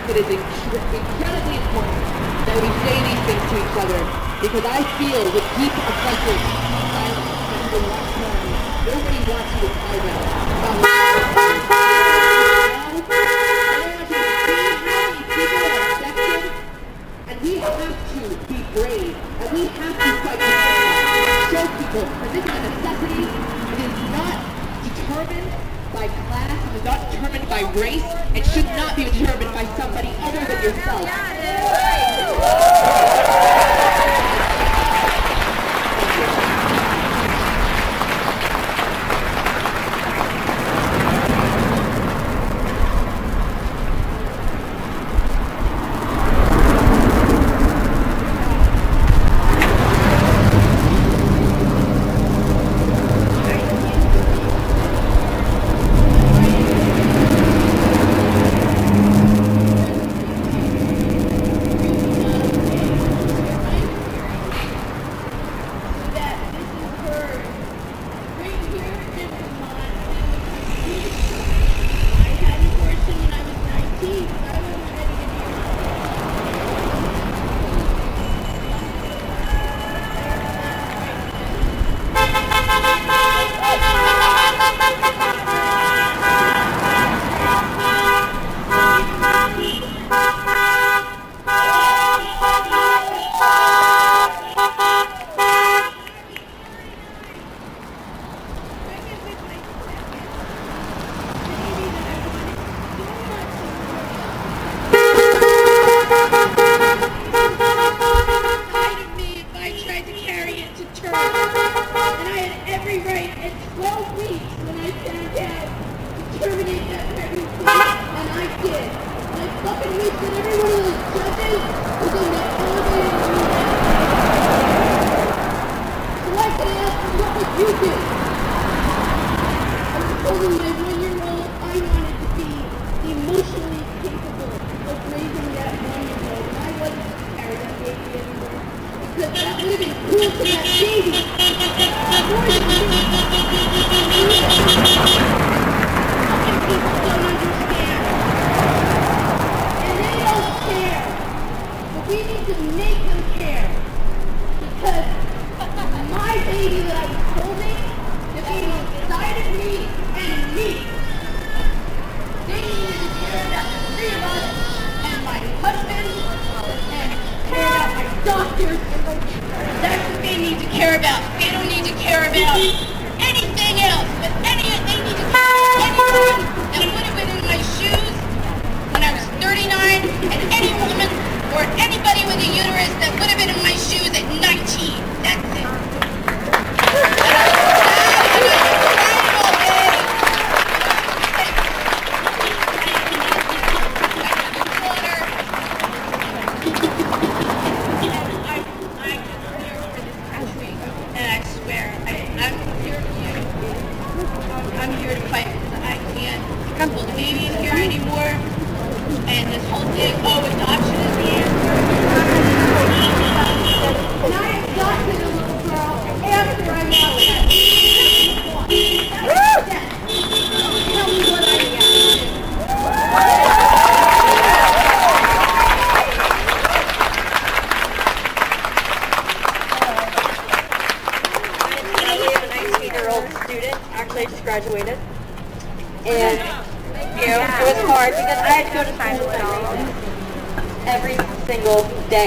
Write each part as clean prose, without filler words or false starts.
it is incredibly important that we say these things to each other, because I feel with deep offensive silence that for long term, nobody wants you to find out about what and we have to be brave, and we have to fight for show people that this is a necessity. It is not determined by class, it is not determined by race, it should not be determined by somebody other than yourself.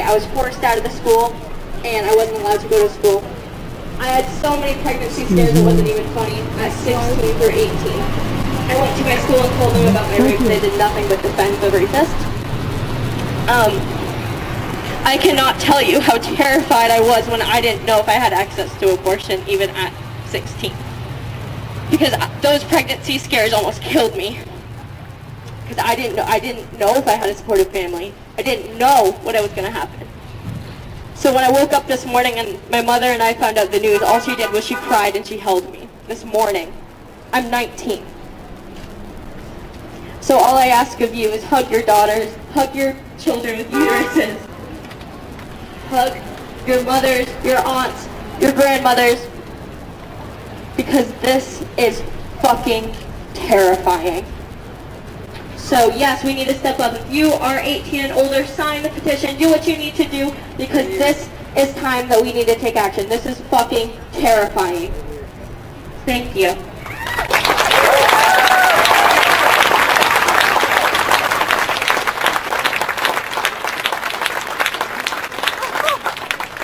I was forced out of the school, and I wasn't allowed to go to school. I had so many pregnancy scares it wasn't even funny at 16 through 18. I went to my school and told them about my rape. They did nothing but defend the rapist. I cannot tell you how terrified I was when I didn't know if I had access to abortion even at 16. Because those pregnancy scares almost killed me. Because I didn't know if I had a supportive family. I didn't know what was going to happen. So when I woke up this morning and my mother and I found out the news, all she did was she cried and she held me this morning. I'm 19. So all I ask of you is hug your daughters, hug your children with uteruses, hug your mothers, your aunts, your grandmothers, because this is fucking terrifying. So yes, we need to step up. If you are 18 and older, sign the petition, do what you need to do, because this is time that we need to take action. This is fucking terrifying. Thank you.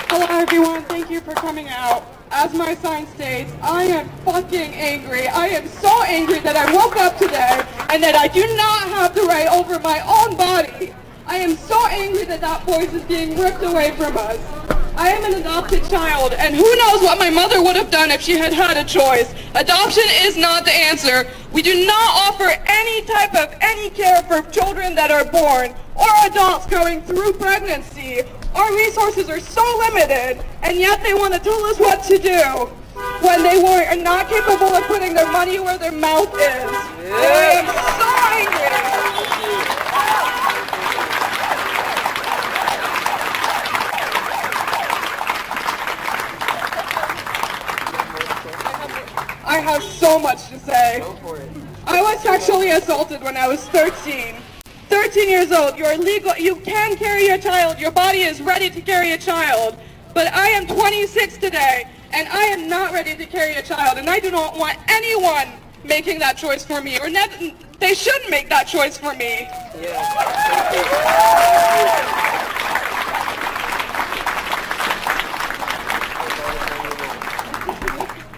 Hello everyone, thank you for coming out. As my sign states, I am fucking angry. I am so angry that I woke up today and that I do not have the right over my own body. I am so angry that that voice is being ripped away from us. I am an adopted child, and who knows what my mother would have done if she had had a choice. Adoption is not the answer. We do not offer any type of any care for children that are born or adults going through pregnancy. Our resources are so limited, and yet they want to tell us what to do when they are not capable of putting their money where their mouth is. I am so angry. I have so much to say. I was sexually assaulted when I was 13. 13 years old, you're legal, you can carry a child, your body is ready to carry a child. But I am 26 today, and I am not ready to carry a child, and I do not want anyone making that choice for me, or they shouldn't make that choice for me.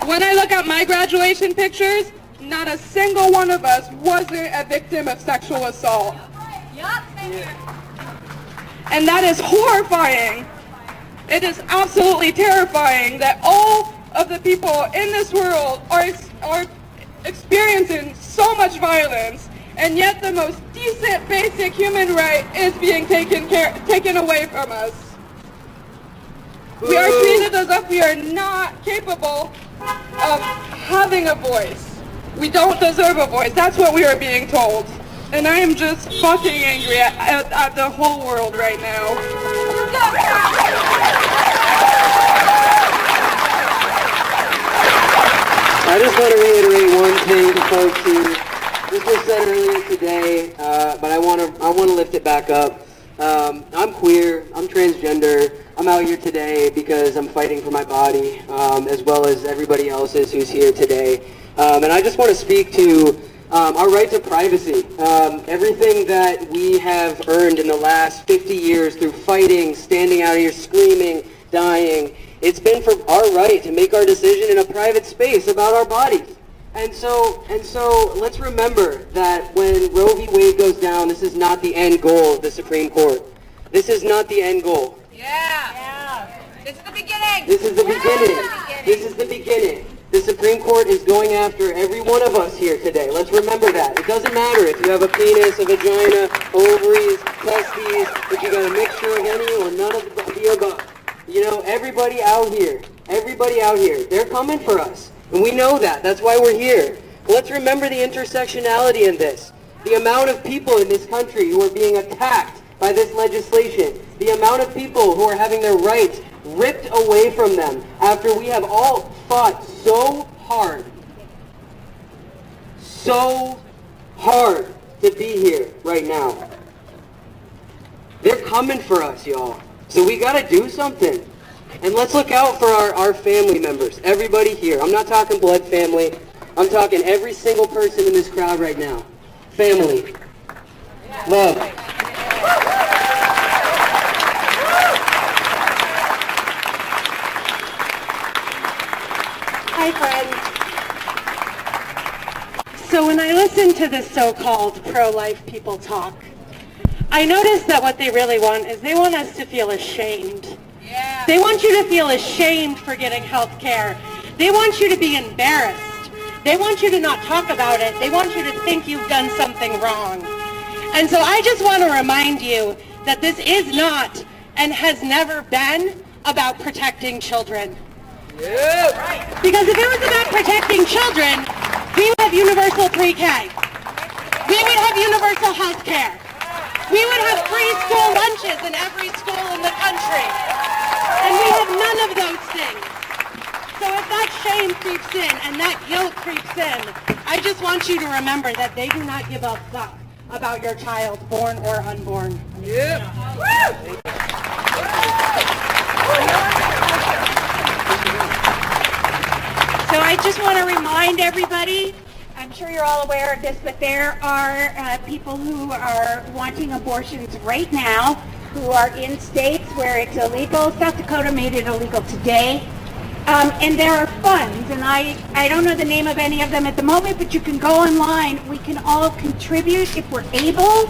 When I look at my graduation pictures, not a single one of us wasn't a victim of sexual assault. And that is horrifying. It is absolutely terrifying that all of the people in this world are experiencing so much violence, and yet the most decent, basic human right is being taken away from us. We are treated as if we are not capable of having a voice. We don't deserve a voice. That's what we are being told. And I am just fucking angry at the whole world right now. I just want to reiterate one thing to folks who this was said earlier today, but I want to lift it back up. I'm queer, I'm transgender, I'm out here today because I'm fighting for my body, as well as everybody else's who's here today. And I just want to speak to our right to privacy. Everything that we have earned in the last 50 years through fighting, standing out here, screaming, dying, it's been for our right to make our decision in a private space about our bodies. And so let's remember that when Roe v. Wade goes down, this is not the end goal of the Supreme Court. This is not the end goal. Yeah. This is the beginning. This is the beginning. This is the beginning. The Supreme Court is going after every one of us here today. Let's remember that. It doesn't matter if you have a penis, a vagina, ovaries, testes, if you got a mixture of any or none of the above. You know, everybody out here, they're coming for us. And we know that. That's why we're here. Let's remember the intersectionality in this. The amount of people in this country who are being attacked by this legislation. The amount of people who are having their rights ripped away from them after we have all fought so hard to be here right now. They're coming for us, y'all. So we gotta do something. And let's look out for our family members, everybody here. I'm not talking blood family. I'm talking every single person in this crowd right now. Family. Love. Hi, friends. So when I listen to the so-called pro-life people talk, I notice that what they really want is they want us to feel ashamed. Yeah. They want you to feel ashamed for getting health care. They want you to be embarrassed. They want you to not talk about it. They want you to think you've done something wrong. And so I just want to remind you that this is not and has never been about protecting children. Yeah. Because if it was about protecting children, we would have universal pre-K. We would have universal health care. We would have free school lunches in every school in the country. And we have none of those things. So if that shame creeps in and that guilt creeps in, I just want you to remember that they do not give a fuck about your child, born or unborn. So I just want to remind everybody, I'm sure you're all aware of this, but there are people who are wanting abortions right now who are in states where it's illegal. South Dakota made it illegal today. And there are funds, and I don't know the name of any of them at the moment, but you can go online. We can all contribute if we're able.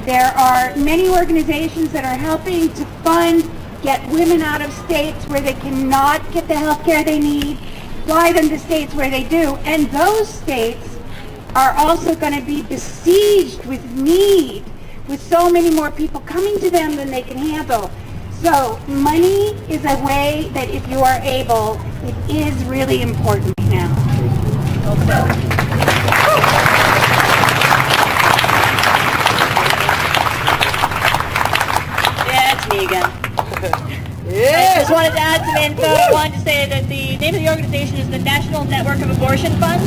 There are many organizations that are helping to fund, get women out of states where they cannot get the health care they need, fly them to states where they do. And those states are also going to be besieged with need, with so many more people coming to them than they can handle. So money is a way that if you are able, it is really important now. Yeah, it's me again. I just wanted to add some info. I wanted to say that the name of the organization is the National Network of Abortion Funds.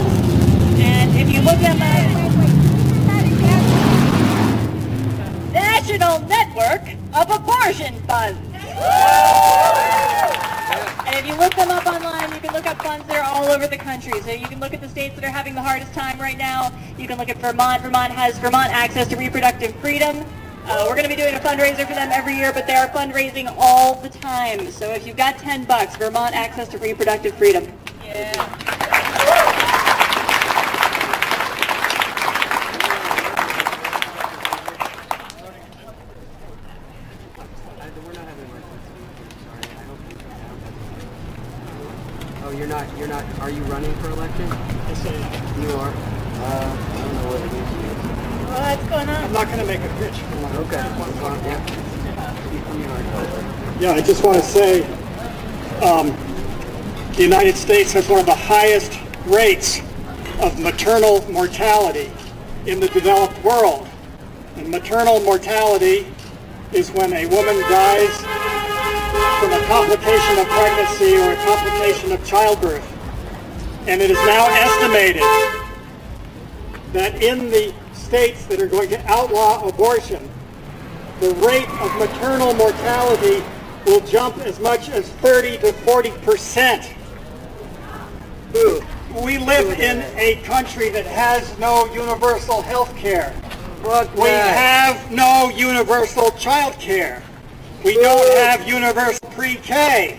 And if you look them up, National Network of Abortion Funds. And if you look them up online, you can look up funds that are all over the country. So you can look at the states that are having the hardest time right now. You can look at Vermont. Vermont has Vermont Access to Reproductive Freedom. We're going to be doing a fundraiser for them every year, but they are fundraising all the time. So if you've got $10, Vermont Access to Reproductive Freedom. You're not, are you running for election? Yes, I am. You are? I don't know what it is. What's going on? I'm not going to make a pitch. Okay. Yeah, I just want to say the United States has one of the highest rates of maternal mortality in the developed world. And maternal mortality is when a woman dies from a complication of pregnancy or a complication of childbirth. And it is now estimated that in the states that are going to outlaw abortion, the rate of maternal mortality will jump as much as 30 to 40%. We live in a country that has no universal health care. We have no universal child care. We don't have universal pre-K.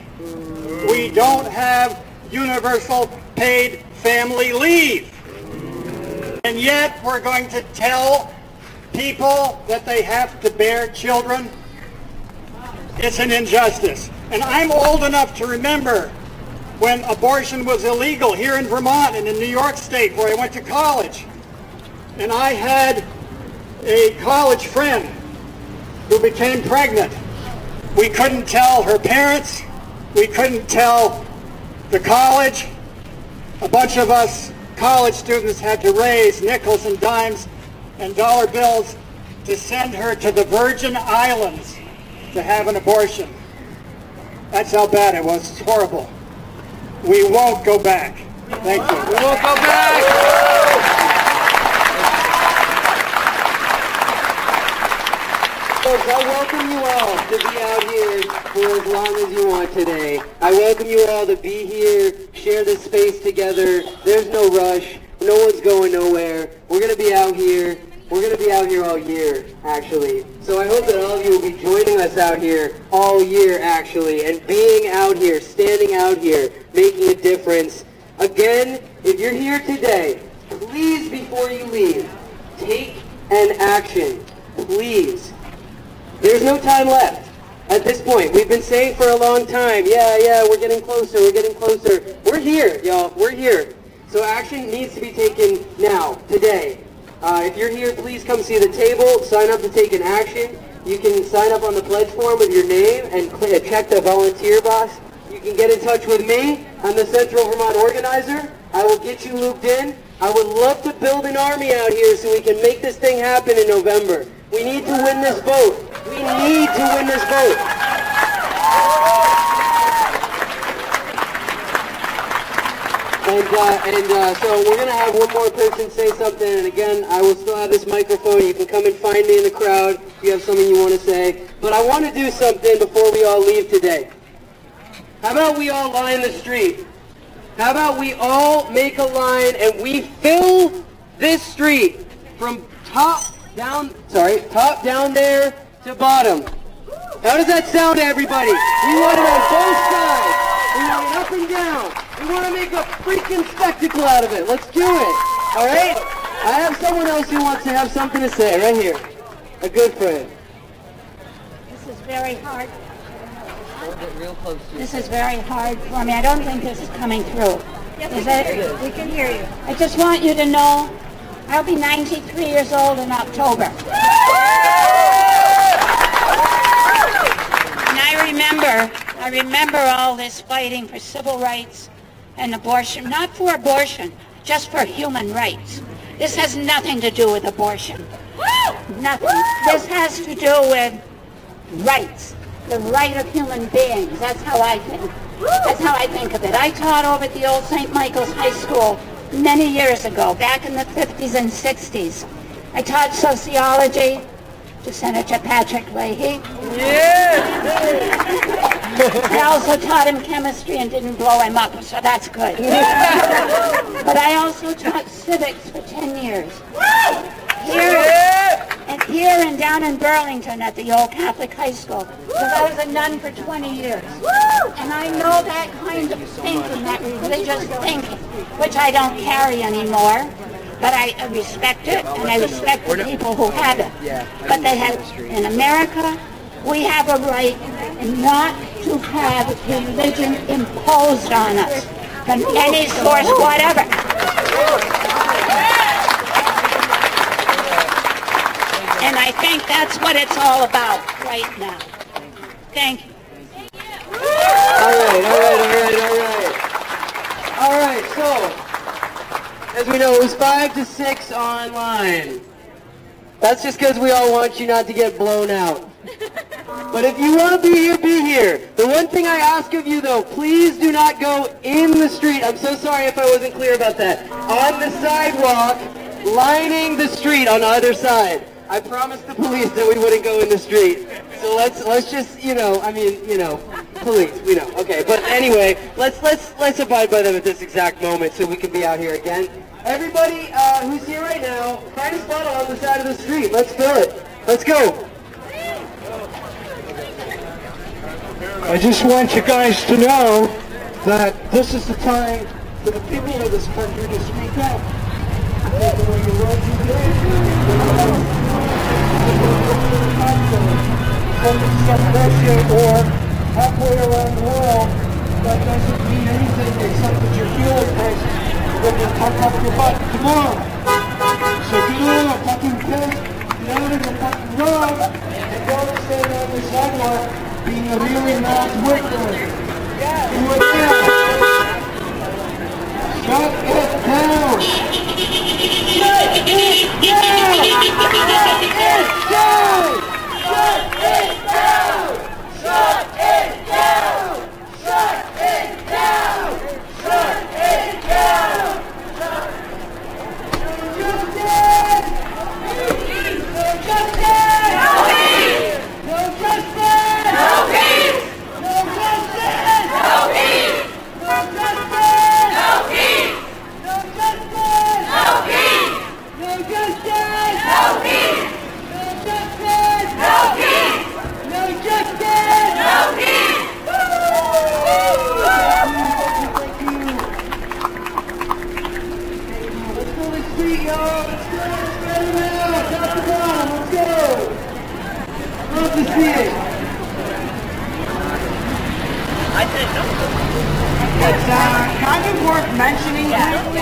We don't have universal paid family leave. And yet we're going to tell people that they have to bear children. It's an injustice. And I'm old enough to remember when abortion was illegal here in Vermont and in New York State where I went to college. And I had a college friend who became pregnant. We couldn't tell her parents. We couldn't tell the college. A bunch of us college students had to raise nickels and dimes and dollar bills to send her to the Virgin Islands to have an abortion. That's how bad it was. It's horrible. We won't go back. Thank you. We won't go back! Folks, I welcome you all to be out here for as long as you want today. I welcome you all to be here, share this space together. There's no rush. No one's going nowhere. We're going to be out here. We're going to be out here all year, actually. So I hope that all of you will be joining us out here all year, actually, and being out here, standing out here, making a difference. Again, if you're here today, please, before you leave, take an action. Please. There's no time left at this point. We've been saying for a long time, yeah, we're getting closer, We're here, y'all, we're here. So action needs to be taken now, today. If you're here, please come see the table, sign up to take an action. You can sign up on the pledge form with your name and check the volunteer box. You can get in touch with me. I'm the Central Vermont organizer. I will get you looped in. I would love to build an army out here so we can make this thing happen in November. We need to win this vote. We need to win this vote. So we're going to have one more person say something, and again, I will still have this microphone. You can come and find me in the crowd if you have something you want to say. But I want to do something before we all leave today. How about we all line the street? How about we all make a line and we fill this street from top down there to bottom? How does that sound to everybody? We want it on both sides. We want it up and down. We want to make a freaking spectacle out of it. Let's do it. All right? I have someone else who wants to have something to say right here. A good friend. This is very hard. This is very hard for me. I don't think this is coming through. Is it? We can hear you. I just want you to know I'll be 93 years old in October. And I remember all this fighting for civil rights and abortion. Not for abortion, just for human rights. This has nothing to do with abortion. Nothing. This has to do with rights. The right of human beings. That's how I think. That's how I think of it. I taught over at the old St. Michael's High School many years ago, back in the 50s and 60s. I taught sociology to Senator Patrick Leahy. I also taught him chemistry and didn't blow him up, so that's good. But I also taught civics for 10 years. Here and down in Burlington at the old Catholic high school, because I was a nun for 20 years. And I know that kind of thinking, that religious thinking, which I don't carry anymore, but I respect it, and I respect the people who have it. But they have, in America, we have a right not to have religion imposed on us from any source whatever. And I think that's what it's all about right now. Thank you. All right, so, as we know, it was 5 to 6 online. That's just because we all want you not to get blown out. But if you want to be here, be here. The one thing I ask of you, though, please do not go in the street. I'm so sorry if I wasn't clear about that. On the sidewalk, lining the street on either side. I promised the police that we wouldn't go in the street. So let's just, police, we know. Okay, but anyway, let's abide by them at this exact moment so we can be out here again. Everybody who's here right now, find a spot on the side of the street. Let's fill it. Let's go. I just want you guys to know that this is the time for the people of this country to speak up. From Russia or halfway around the world, that doesn't mean anything except that you're feeling things when you tuck up your butt. Come on! So get on a fucking piss, get out of the fucking road, and go and stand on the sidewalk being a really loud witness. Do it now! Shut it down! Shut it down! Shut it down! Shut it down! Shut it down! Shut it down! Shut it down! No justice! No justice! No peace! No justice! No peace! No justice! No peace! No justice! No peace! No justice! No peace! No justice! No peace! No peace! No justice! No peace! Let's go to the street, y'all! Let's go! Spread them out! Top to bottom! Let's go! Love to see it! It's kind of worth mentioning briefly,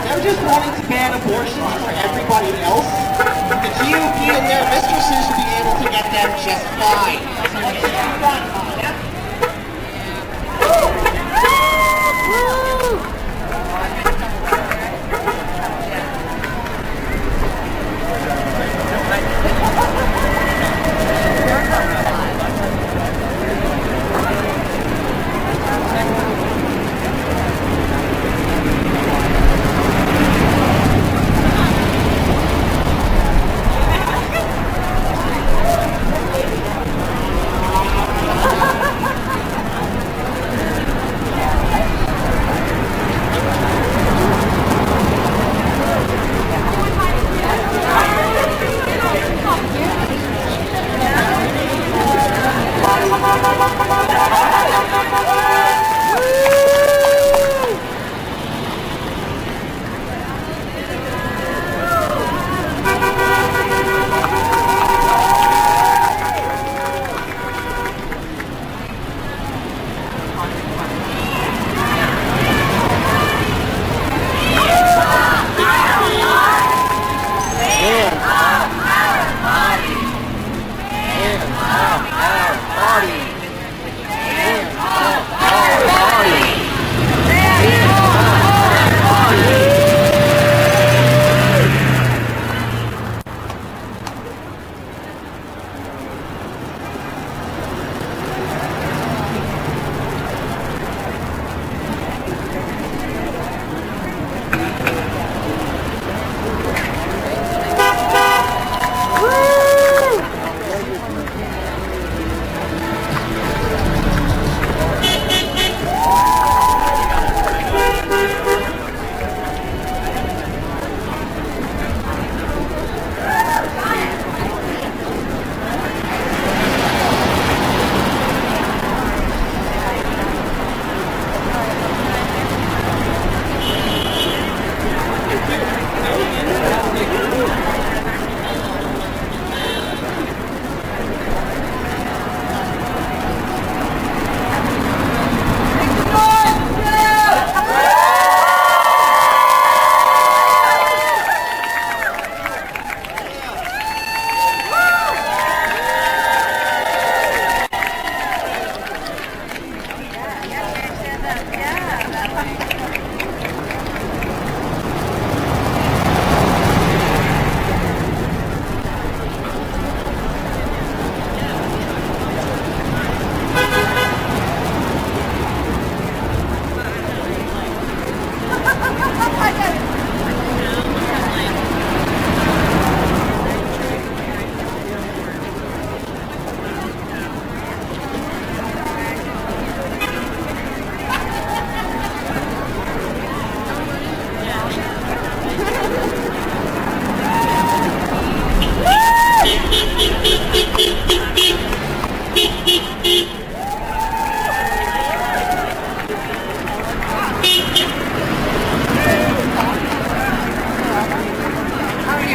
they're just wanting to ban abortion for everybody else. The GOP and their mistresses will be able to get them just fine.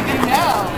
even know.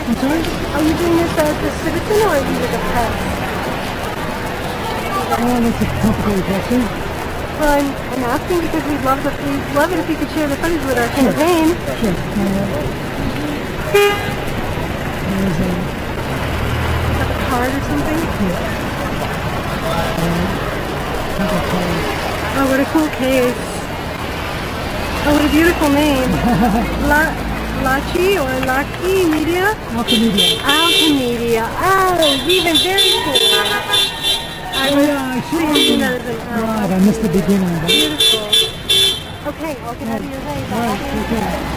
I'm sorry? Are you doing this as a citizen or are you with the press? That's a complicated question. Well, I'm asking because we'd love it if you could share the footage with our campaign. Sure. There's a card or something? Yeah. Oh, what a cool case. Oh, what a beautiful name. Lachi or Lucky Media? Altamedia. Altamedia. Oh, even very cool. I missed the beginning. But... Beautiful. Okay, I'll get out of your way. All right, okay.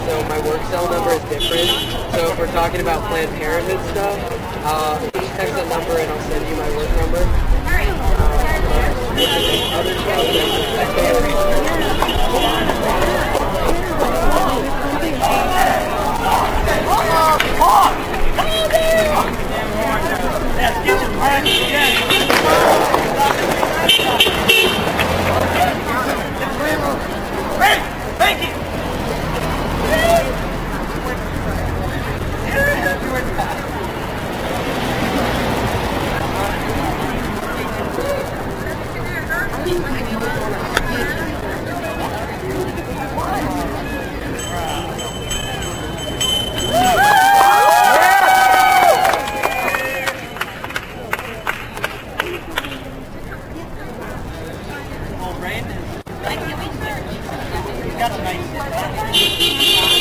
So my work cell number is different. So if we're talking about Planned Parenthood stuff, just text that number and I'll send you my work number. Other Thank you. Got a nice